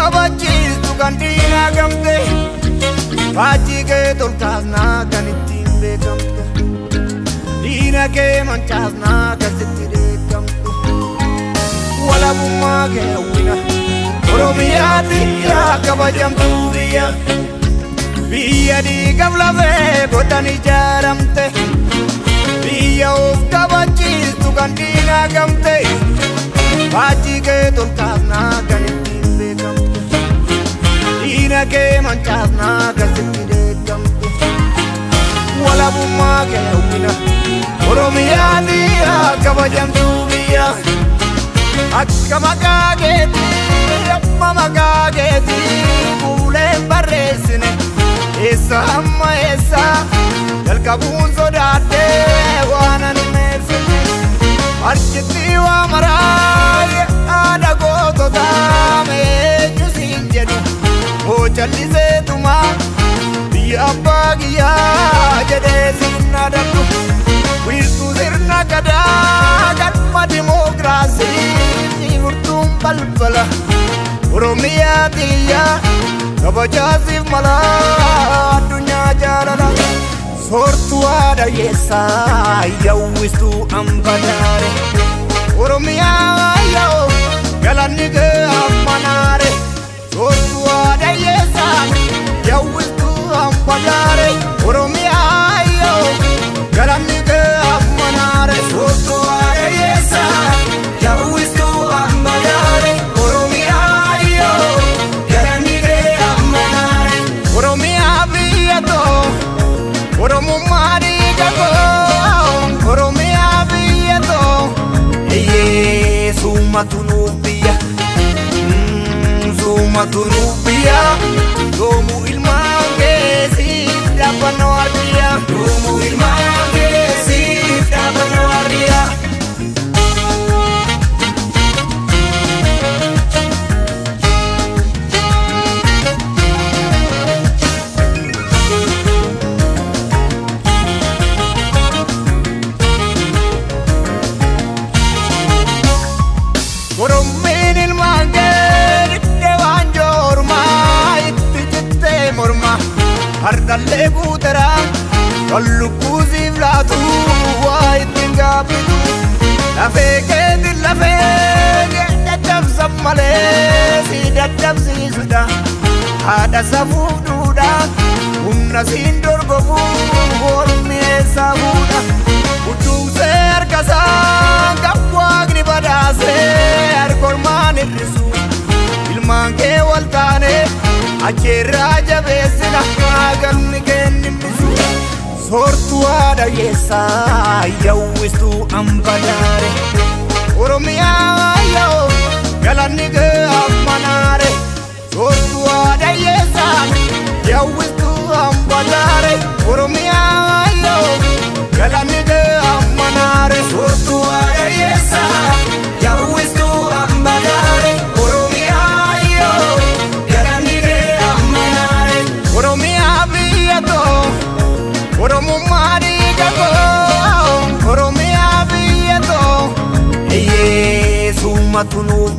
kabachiistu kan diinaa gamte faajjii kee tolkaasnaa kan ittiin beekamte diina kee mancaasnaa kan sitti deegamte walabummaa kee hawwina Oromiyaati yaa kabajamtuu biyya biyya dhiigaf lafee godhan ijaaramte biyya of kabachiistu kan diinaa gamte faajjii kee tolkaasnaa kan ittiin beekamte diina kee mancaasnaa kan sitti deegamte walabummaa kee hawwina Oromiyaati yaa kabajamtuu biyya akka maqaa keetii amma maqaa keetii fuuleen barreessine eessa amma eessa jalqabuun sodaadhee waan ani meessine arjitti waa maraa haadha goototaa meenyu siin jedhu hoo jalliseetumaa biyya abbaa kiyyaa jedhee siin adabdu wiirtuu sirna gadaa galma dimookiraasii furtuun balbala Oromiyaa xiyyaa kabajaasiif mala addunyaa jaalala soortuu haadha yeessaa yawwistuu ambadaare Oromiyaa yoo galanni kee ammanaare soortuu haadha yeessaa yawwistuu ambadaare Oromiyaa yoo galanni kee ammanaare soortuu haadha yeessaa yawwistuu ambadaare Oromiyaa yoo galanni kee ammanaare Oromiyaa biyya too Oromummaa dhiiga koo Oromiyaa biyya too suumatu nuuf biyya suumatu nuuf biyya doomu ilmaan keessiif dhaabannoo ardiya doomu ilmaan keessiif dhaabannoo ardiya Oromeen ilmaan kee dhiddee waan joormaa itti jittee morma hardallee guuteraa kan lubbuusiif laatu waa ittiin gaabbitu lafee keetiin lafee dadhabsan malee si dadhabsiisudha haadha safuuf duudha humna siin dorgomuuf ormi eessaa fuudha budduuqsee harkasaa kan waaqni badaasee harkormaan hir'isu ilmaan kee wal taane acheerraa jabeessina galmi kee nimmisu soortuu haadha yeessaa yawwistuu ambadaare Oromiyaa yoo galanni kee ammanaare soortuu haadha yeessaa yawwistuu ambadaare Oromiyaa yoo galanni kee ammanaare soortuu haadha yeessaa yawwistuu ambadaare Oromiyaa yoo galanni kee ammanaare Oromiyaa biyya too Oromummaa dhiiga koo Oromiyaa biyya too suumatu nuuf